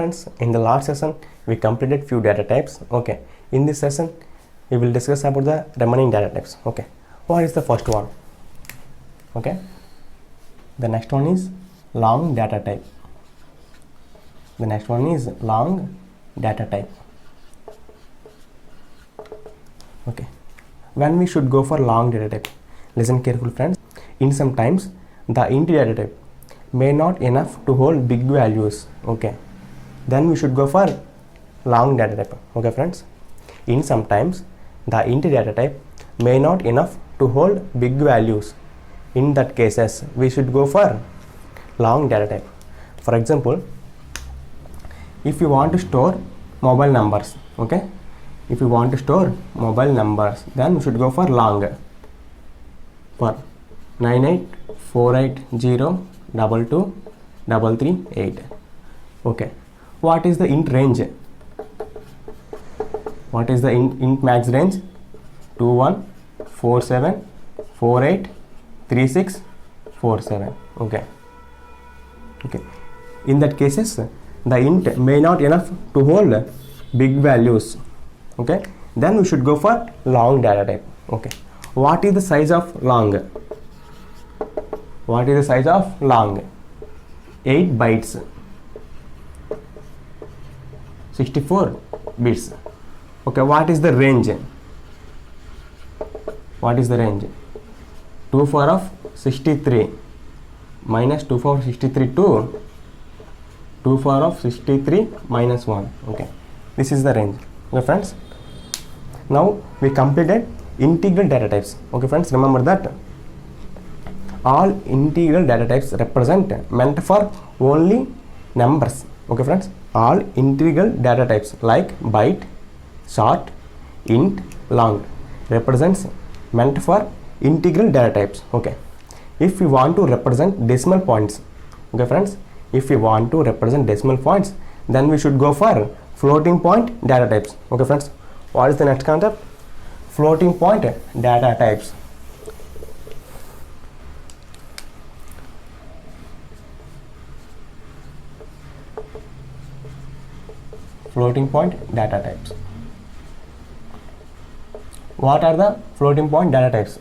friends, in the last session we completed few data types. Okay, in this session we will discuss about the remaining data types. Okay, what is the first one? Okay, the next one is long data type. The next one is long data type. Okay, when we should go for long data type, listen carefully friends. In sometimes the int data type may not enough to hold big values. Okay, then we should go for long data type. Okay friends, in sometimes the int data type may not enough to hold big values. In that cases we should go for long data type. For example, if you want to store mobile numbers, okay, if you want to store mobile numbers, then we should go for long, for 9848022338. Okay, what is the int range? What is the int max range? 2147483647. Okay, in that cases the int may not enough to hold big values. Okay, then we should go for long data type. Okay, what is the size of long? What is the size of long? 8 bytes, 64 bits. Okay, what is the range? What is the range? 2 to the power of 63 minus 2 to the power of 63 to 2 to the power of 63 minus 1. Okay, this is the range. Okay friends, now we completed integral data types. Okay friends, remember that all integral data types represent meant for only numbers. Okay friends, all integral data types like byte, short, int, long represents meant for integral data types. Okay, if we want to represent decimal points, okay friends, if we want to represent decimal points, then we should go for floating point data types. Okay friends, what is the next concept? Floating point data types. Floating point data types. What are the floating point data types?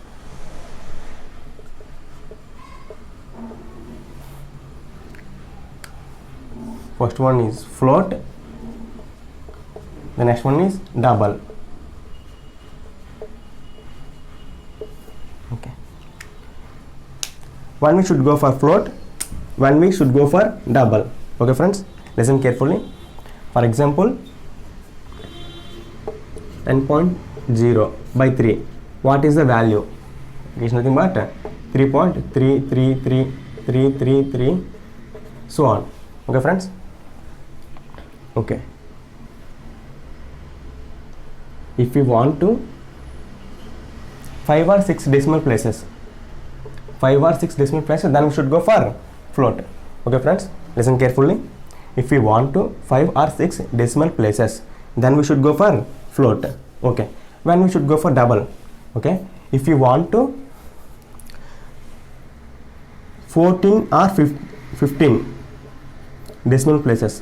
First one is float, the next one is double. Okay, when we should go for float, when we should go for double. Okay friends, listen carefully. For example, 10.0 by 3, what is the value? It is nothing but 3.333333, so on. Okay friends. Okay, if we want to 5 or 6 decimal places, 5 or 6 decimal places, then we should go for float. Okay friends, listen carefully. If we want to 5 or 6 decimal places, then we should go for float. Okay, when we should go for double? Okay, if we want to 14 or 15 decimal places.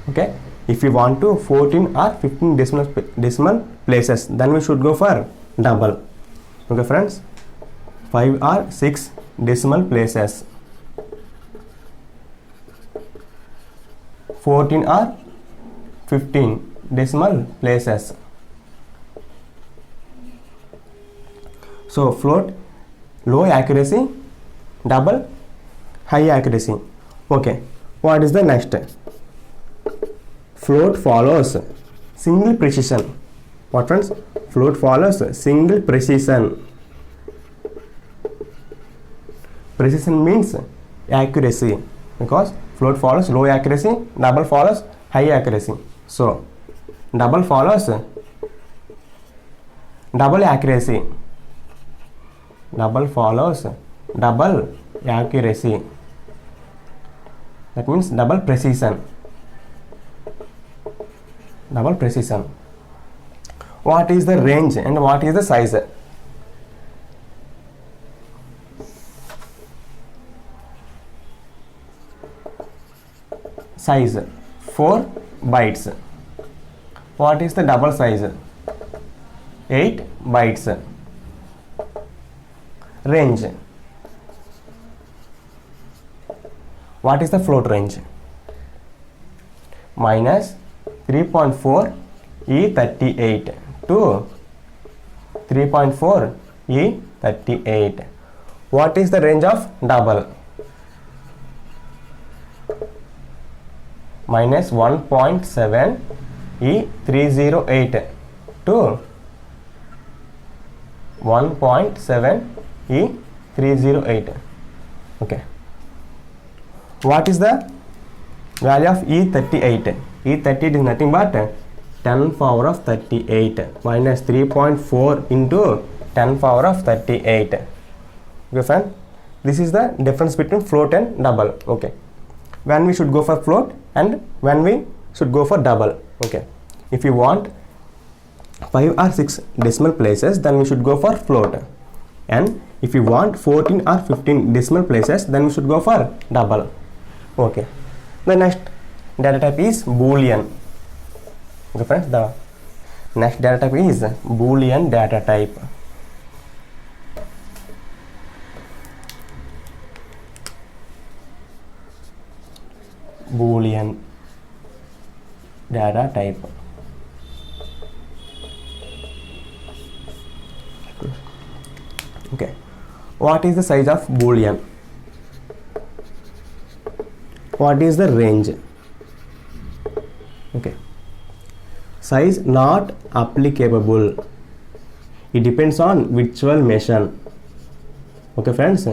Okay, if we want to 14 or 15 decimal places, then we should go for double. Okay friends, 5 or 6 decimal places, 14 or 15 decimal places. So float low accuracy, double high accuracy. Okay, what is the next? Float follows single precision. What friends? Float follows single precision. Precision means accuracy, because float follows low accuracy, double follows high accuracy. So double follows double accuracy, double follows double accuracy, that means double precision. Double precision. What is the range and what is the size? Size 4 bytes. What is the double size? 8 bytes. Range. What is the float range? Minus 3.4 E38 to 3.4 E38. What is the range of double? Minus 1.7 E308 to 1.7 E308. Okay. What is the value of E38? E38 is nothing but 10 power of 38 minus 3.4 into 10 power of 38. Okay, fine. This is the difference between float and double. Okay. When we should go for float and when we should go for double. Okay. If you want 5 or 6 decimal places, then we should go for float. And if you want 14 or 15 decimal places, then we should go for double. Okay. The next data type is Boolean. Okay, friends. The next data type is Boolean data type. Boolean data type. Okay. What is the size of Boolean? What is the range? Okay. Size not applicable. It depends on virtual machine. Okay, friends.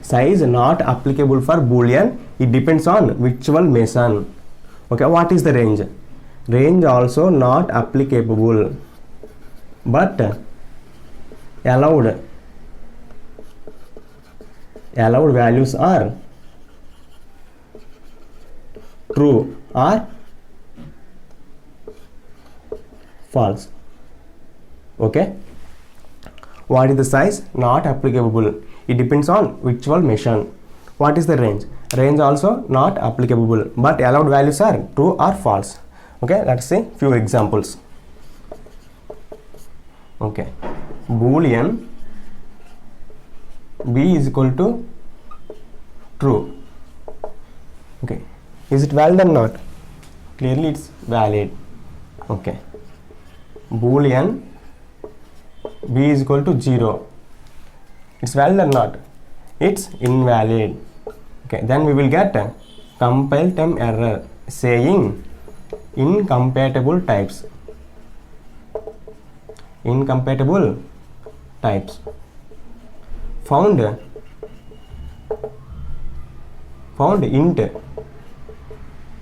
Size not applicable for Boolean. It depends on virtual machine. Okay. What is the range? Range also not applicable, but allowed values are true or false. Okay. What is the size? Not applicable. It depends on virtual machine. What is the range? Range also not applicable, but allowed values are true or false. Okay. Let's see few examples. Okay. Boolean B is equal to true. Okay. Is it valid or not? Clearly it's valid. Okay. Boolean B is equal to 0. It's valid or not? It's invalid. Okay. Then we will get a compile time error saying incompatible types. Incompatible types. Found int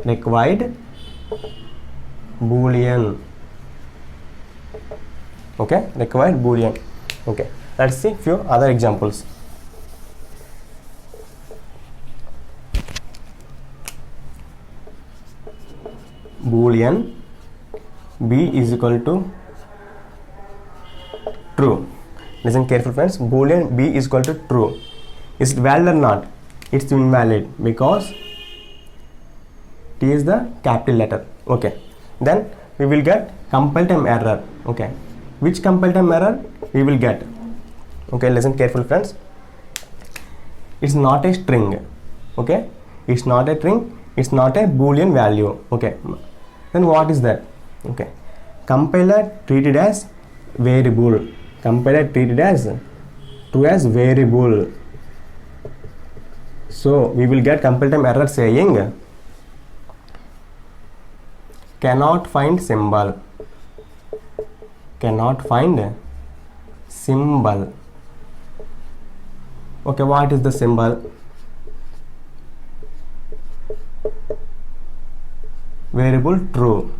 required Boolean. Okay, required Boolean. Okay, let's see few other examples. Boolean B is equal to true. Listen careful, friends. Boolean B is equal to true. Is it valid or not? It's invalid because T is the capital letter. Okay. Then we will get compile time error. Okay. Which compile time error we will get? Okay. Listen careful, friends. It's not a string. Okay. It's not a string. It's not a Boolean value. Okay. Then what is that? Okay. Compiler treated as variable. Compiler treated as true as variable. So we will get compile time error saying cannot find symbol. Cannot find symbol. Okay, what is the symbol? Variable true.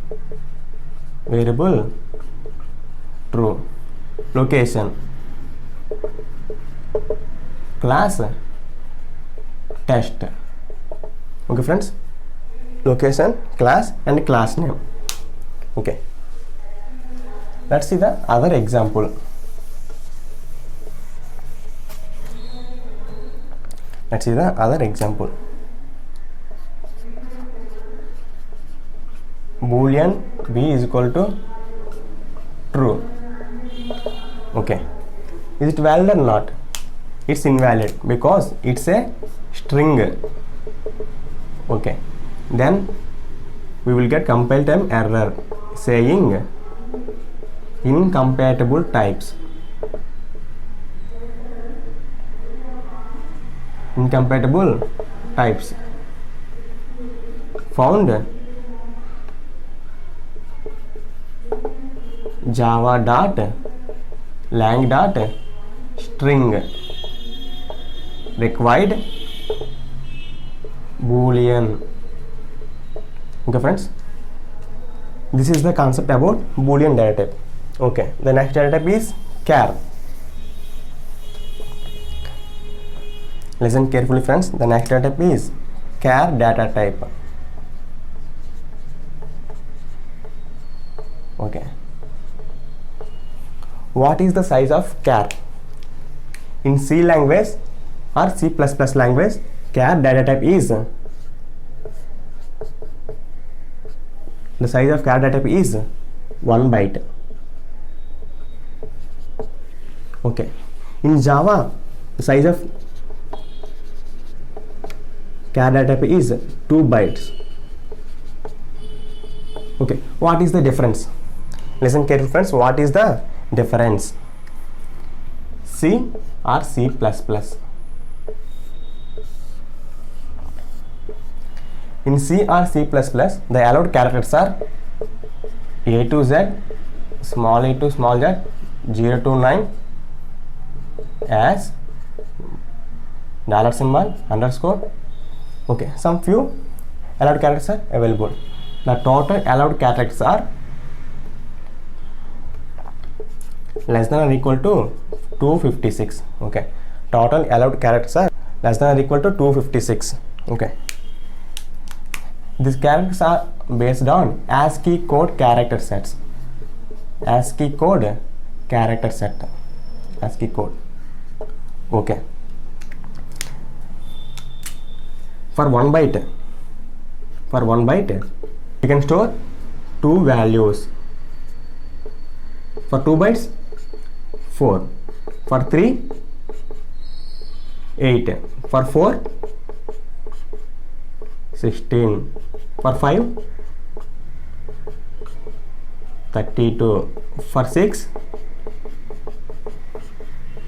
Variable true. Location class test. Okay, friends. Location, class and class name. Okay. Let's see the other example. Let's see the other example. boolean b is equal to true. Okay, is it valid or not? It's invalid because it's a string. Okay, then we will get compile time error saying incompatible types. Incompatible types found java.lang.string required boolean. Okay friends, this is the concept about boolean data type. Okay, the next data type is char. Listen carefully friends, the next data type is char data type. Okay, what is the size of char? In C language or C++ language, char data type is, the size of char data type is 1 byte. Okay, in Java, the size of char data type is 2 bytes. Okay, what is the difference? Listen carefully friends, what is the difference? C or C++? In C or C++, the allowed characters are A to Z, small a to small z, 0 to 9, as, dollar symbol, underscore. Okay, some few allowed characters are available. The total allowed characters are less than or equal to 256. Okay, total allowed characters are less than or equal to 256. Okay, these characters are based on ASCII code character sets. ASCII code character set. ASCII code. Okay, for 1 byte, you can store 2 values. For 2 bytes, 4. For 3, 8. For 4, 16. For 5, 32. For 6,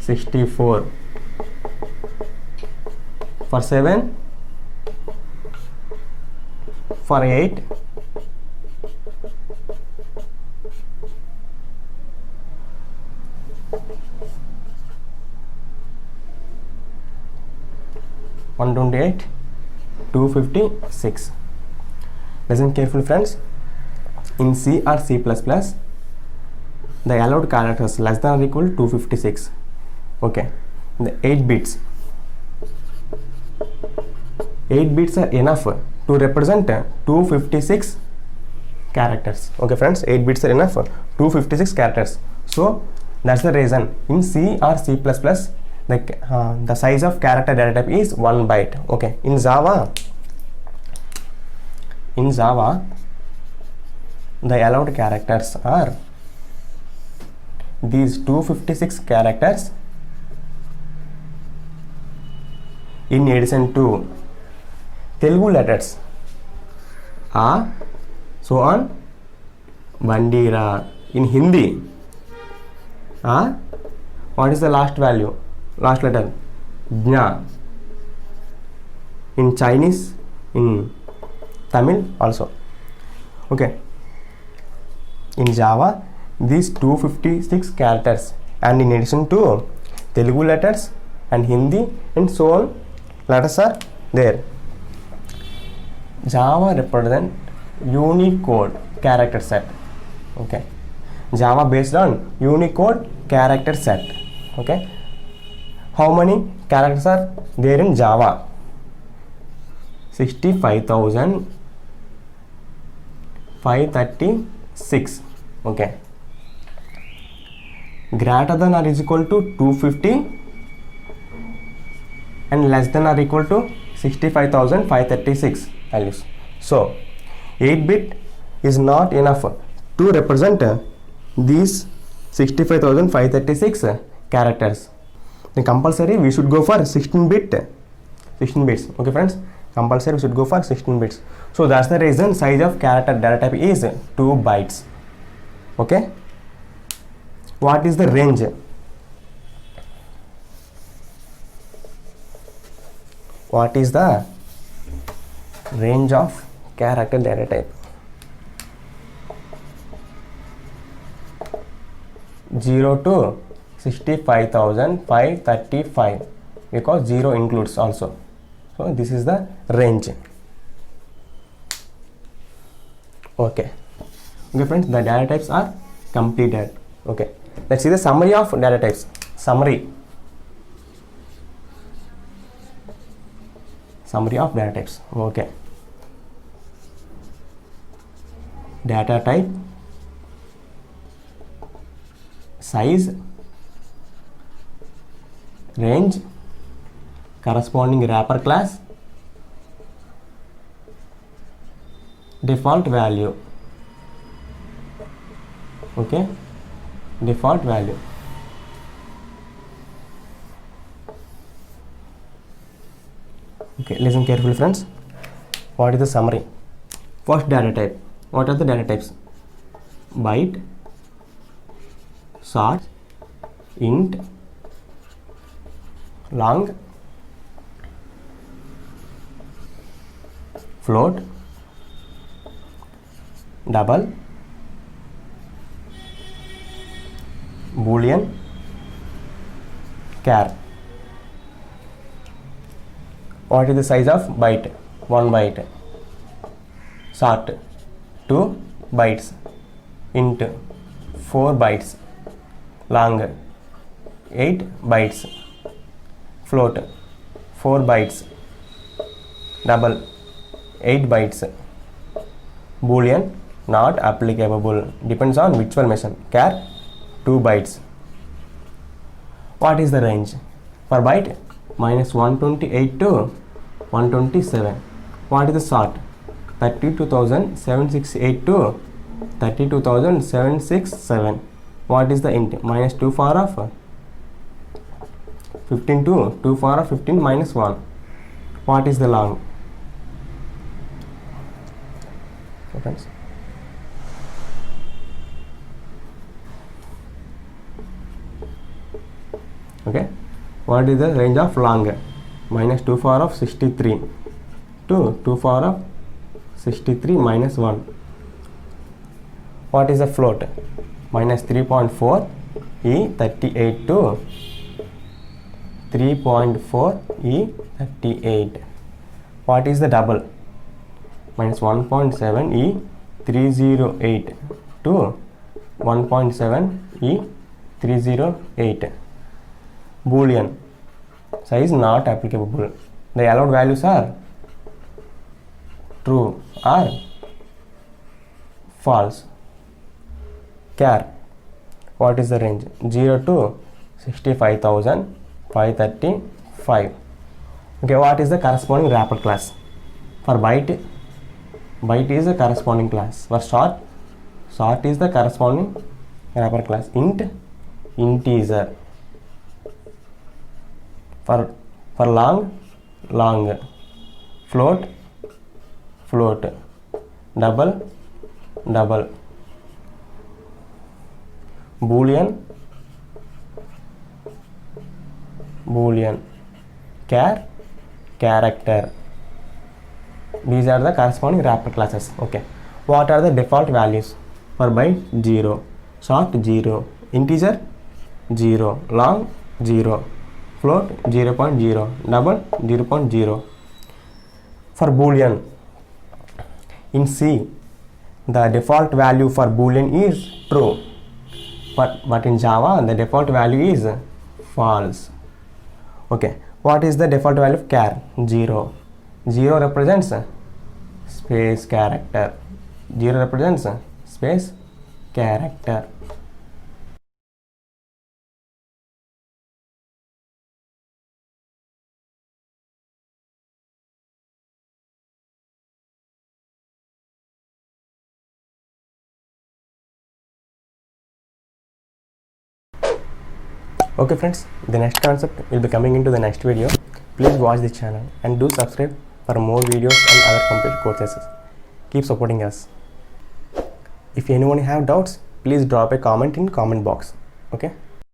64. For 7, for 8, (128), 256. Listen carefully friends. In C or C++, the allowed characters less than or equal to 256. Okay, the 8 bits. 8 bits are enough to represent 256 characters. Okay friends, 8 bits are enough for 256 characters. So that's the reason in C or C++, the size of character data type is 1 byte. Okay, in Java, the allowed characters are these 256 characters in addition to Telugu letters A, so on, Bandira. In Hindi, what is the last value? Last letter, Jna. In Chinese, in Tamil also. Okay, in Java, these 256 characters, and in addition to Telugu letters and Hindi and so on letters are there. Java represent Unicode character set. Okay, Java based on Unicode character set. Okay, how many characters are there in Java? 65,536. Okay, greater than or is equal to 250 and less than or equal to 65,536 values. So 8-bit is not enough to represent these 65,536 characters. Then compulsory we should go for 16 bits. Okay friends, compulsory we should go for 16 bits. So that's the reason size of character data type is 2 bytes. Okay, what is the range? What is the range of character data type? 0 to 65,535, because 0 includes also. So this is the range. Okay friends, the data types are completed. Okay, let's see the summary of data types. Summary of data types. Okay, data type, size, range, corresponding wrapper class, default value. Okay, default value. Okay, listen carefully friends. What is the summary? First data type. What are the data types? Byte, short, int, long, float, double, boolean, char. What is the size of byte? 1 byte. Short, 2 bytes. Int, 4 bytes. Long, 8 bytes. Float, 4 bytes. Double, 8 bytes. Boolean, not applicable, depends on virtual machine. Char, 2 bytes. What is the range? For byte, -128 to 127. What is the short? 32,768 to 32,767. What is the int? -2 power of 15 to 2 power of 15 minus 1. What is the long? Okay, friends. Okay, what is the range of long? -2 power of 63 to 2 power of 63 minus 1. What is the float? -3.4 e 38 to 3.4 e 38. What is the double? -1.7 e 308 to 1.7 e 308. Boolean, size not applicable. The allowed values are true or false. Char, what is the range? 0 to 65,535. Okay, what is the corresponding wrapper class? For byte, byte is the corresponding class. For short, short is the corresponding wrapper class. Int, integer. For long, long. Float, float. Double, double. Boolean, boolean. Char, character. These are the corresponding wrapper classes. Okay, what are the default values? For byte, 0. Short, 0. Integer, 0. Long, 0. Float, 0.0. Double, 0.0. For boolean, in C, the default value for boolean is true, but in Java the default value is false. Okay, what is the default value of char? 0. 0 represents space character. 0 represents space character. Okay friends, the next concept will be coming into the next video. Please watch this channel and do subscribe for more videos and other computer courses. Keep supporting us. If anyone have doubts, please drop a comment in comment box. Okay.